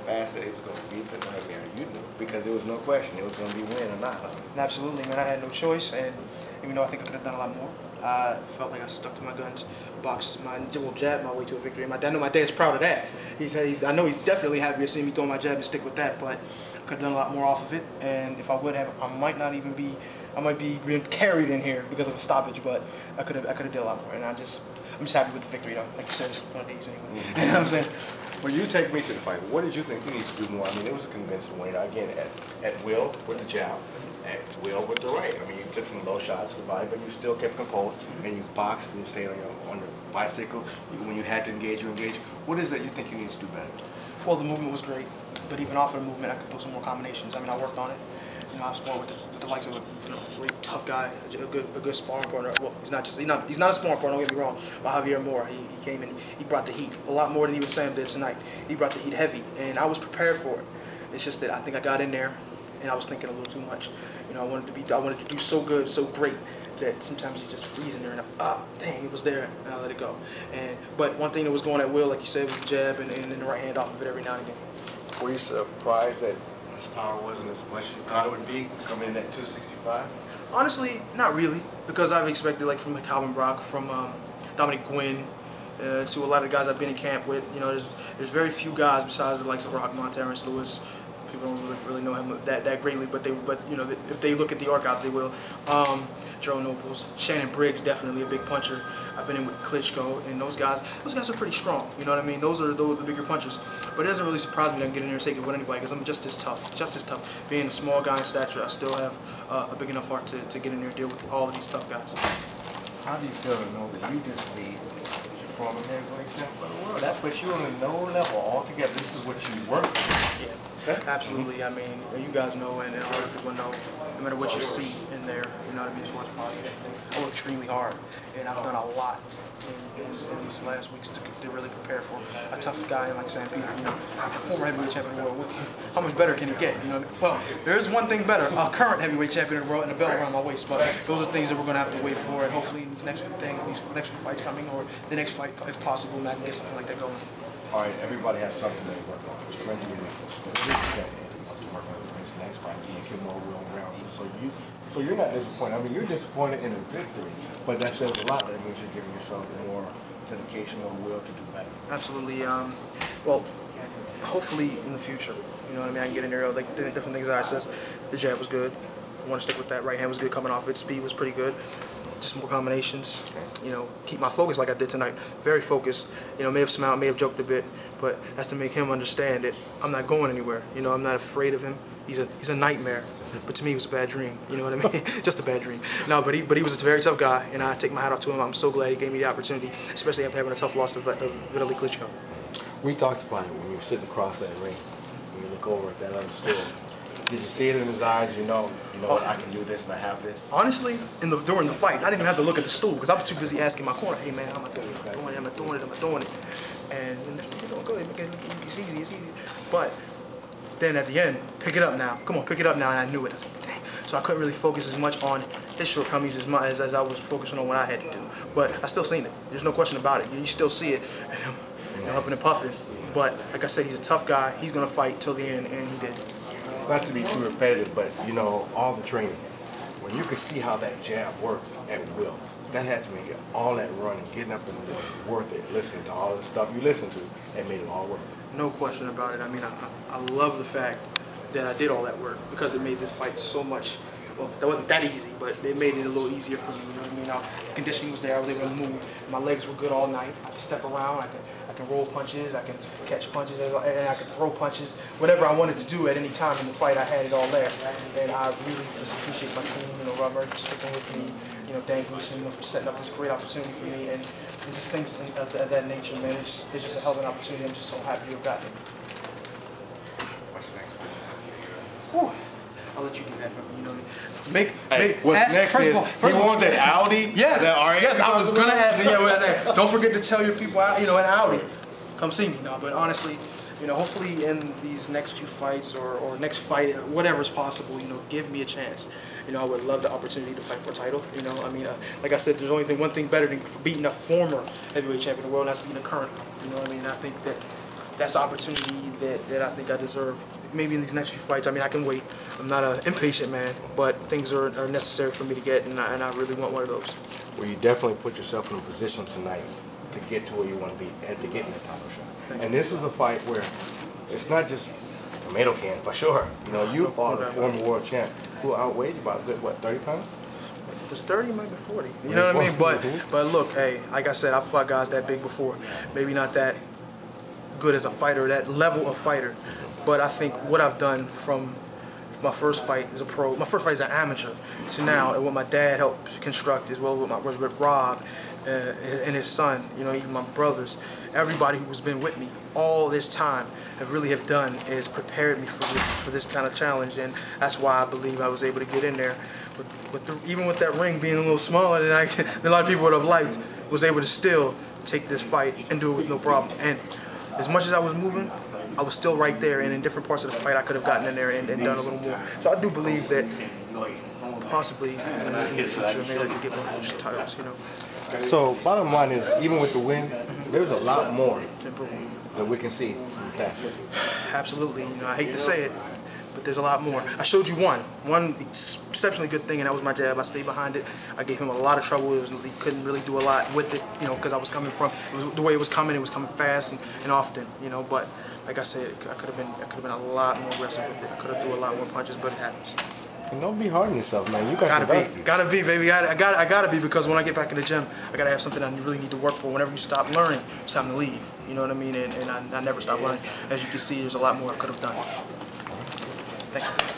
Fast said he was going to beat the nightmare. You knew because there was no question. It was going to be win or not. Absolutely, man. I had no choice, and even though I think I could have done a lot more, I felt like I stuck to my guns, boxed my jab my way to a victory. I know my dad's proud of that. I know he's definitely happy to see me throw my jab and stick with that, but I could have done a lot more off of it. And if I would have, I might not even be, I might be carried in here because of a stoppage, but I could have did a lot more. And I'm just happy with the victory, though. Like you said, it's one of these anyway. You know what I'm saying? When you take me to the fight, what did you think you need to do more? I mean, it was a convincing win. Again, at will with the jab, at will with the right. I mean, you took some low shots to the body, but you still kept composed, and you boxed and you stayed on your bicycle. When you had to engage, you engaged. What is that you think you need to do better? Well, the movement was great, but even off of the movement, I could throw some more combinations. I mean, I worked on it. You know, I sparred with the likes of a really tough guy, a good sparring partner. Well, he's not a sparring partner. Don't get me wrong. But Javier Moore, he came in, he brought the heat a lot more than even Sam did tonight. He brought the heat heavy, and I was prepared for it. It's just that I think I got in there, and I was thinking a little too much. You know, I wanted to do so good, so great that sometimes you just freeze in there and dang, it was there, and I let it go. But one thing that was going at will, like you said, was the jab and the right hand off of it every now and again. Were you surprised that his power wasn't as much as you thought it would be coming in at 265? Honestly, not really, because I've expected like from Calvin Brock, from Dominic Gwynn, to a lot of the guys I've been in camp with. You know, there's very few guys besides the likes of Rockmont, Terrence Lewis. People don't really know him that greatly, but you know, if they look at the archive, they will. Joe Nobles, Shannon Briggs, definitely a big puncher. I've been in with Klitschko, and those guys are pretty strong. You know what I mean? Those are the bigger punchers. But it doesn't really surprise me that I can get in there and take it with anybody, because I'm just as tough. Being a small guy in stature, I still have a big enough heart to get in there and deal with all of these tough guys. How do you feel to know that you just beat former heavyweight champion of the world? That puts you on a no level altogether. This is what you work for. Yeah, absolutely. I mean, you guys know, and a lot of people know, no matter what you see in there, you know what I mean, as far as positive, I work extremely hard, and I've done a lot in these last weeks to really prepare for a tough guy like Sam Peter, you know, former heavyweight champion of the world. How much better can it get? You know, well, there is one thing better: a current heavyweight champion of the world and a belt around my waist. But those are things that we're going to have to wait for, and hopefully in these next few fights coming, or the next fight, if possible, I can get something like that going. All right, everybody has something they work on. Strength and weakness. So this is that to work on this next fight. You get more will around you. So you're not disappointed. I mean, you're disappointed in a victory, but that says a lot. That means you're giving yourself more dedication or will to do better. Absolutely. Well, hopefully in the future, you know what I mean, I can get in there, like different things that I said. The jab was good. I want to stick with that. Right hand was good coming off it. Speed was pretty good. Just more combinations, you know, keep my focus like I did tonight. Very focused, you know, may have smiled, may have joked a bit, but that's to make him understand that I'm not going anywhere. You know, I'm not afraid of him. He's a nightmare, but to me, it was a bad dream. You know what I mean? Just a bad dream. No, but he was a very tough guy, and I take my hat off to him. I'm so glad he gave me the opportunity, especially after having a tough loss to Vitaly Klitschko. We talked about it when you were sitting across that ring. When you look over at that other stool. Did you see it in his eyes? You know what, I can do this and I have this? Honestly, during the fight, I didn't even have to look at the stool because I was too busy asking my corner, hey man, how am I doing it? Am I doing it? And you know, go ahead, it's easy. But then at the end, pick it up now. Come on, pick it up now. And I knew it. I was like, dang. So I couldn't really focus as much on his shortcomings as I was focusing on what I had to do. But I still seen it. There's no question about it. You still see it. And I'm huffing and puffing. But like I said, he's a tough guy. He's gonna fight till the end, and he did. Not to be too repetitive, but you know, all the training, when you could see how that jab works at will, that had to make it all that running, getting up and worth it, listening to all the stuff you listened to, and made it all worth it. No question about it. I mean, I love the fact that I did all that work because it made this fight so much. Well, that wasn't that easy, but it made it a little easier for me. You know what I mean? The conditioning was there. I was able to move. My legs were good all night. I could step around. I can roll punches. I can catch punches, and I can throw punches. Whatever I wanted to do at any time in the fight, I had it all there. And I really just appreciate my team. You know, Rob Murray for sticking with me. You know, Dan Goosen, you know, for setting up this great opportunity for me, and just things of that nature, man. It's just a hell of an opportunity. I'm just so happy to have gotten it. What's next? Whew. I'll let you do that for me. You know, what's next is you want that Audi? Yes. Yes, I was gonna ask you. Yeah, don't forget to tell your people, you know, an Audi. Come see me now. But honestly, you know, hopefully in these next few fights or next fight, whatever's possible, you know, give me a chance. You know, I would love the opportunity to fight for a title. You know, I mean, like I said, there's one thing better than beating a former heavyweight champion of the world, and that's beating a current. You know what I mean? I think that that's the opportunity that I think I deserve. Maybe in these next few fights, I mean, I can wait. I'm not an impatient man, but things are necessary for me to get, and I really want one of those. Well, you definitely put yourself in a position tonight to get to where you want to be and to get in that title shot. And this is a fight where it's not just tomato can, for sure. You know, you fought a former world champ who outweighed you by a good, what, 30 pounds? It was 30, maybe 40. You know what I mean? But look, hey, like I said, I've fought guys that big before. Maybe not that good as a fighter, that level of fighter. But I think what I've done from my first fight as a pro, my first fight as an amateur, to now, and what my dad helped construct, as well as with Rob and his son, you know, even my brothers, everybody who's been with me all this time have done is prepared me for this kind of challenge, and that's why I believe I was able to get in there. Even with that ring being a little smaller than a lot of people would have liked, was able to still take this fight and do it with no problem. And as much as I was moving, I was still right there, and in different parts of the fight, I could have gotten in there and done a little more. So I do believe that possibly in the future, maybe I could get one of those titles, you know. So bottom line is, even with the win, there's a lot more that we can see from the past. Absolutely. You know, I hate to say it, but there's a lot more. I showed you one exceptionally good thing, and that was my jab. I stayed behind it. I gave him a lot of trouble. He couldn't really do a lot with it, you know, because I was coming from the way it was coming fast and often, you know. But like I said, I could have been a lot more aggressive with it. I could have threw a lot more punches, but it happens. And don't be hard on yourself, man. You gotta be, baby. I gotta be, because when I get back in the gym, I gotta have something I really need to work for. Whenever you stop learning, it's time to leave. You know what I mean? And I never stop learning. As you can see, there's a lot more I could have done. Thanks.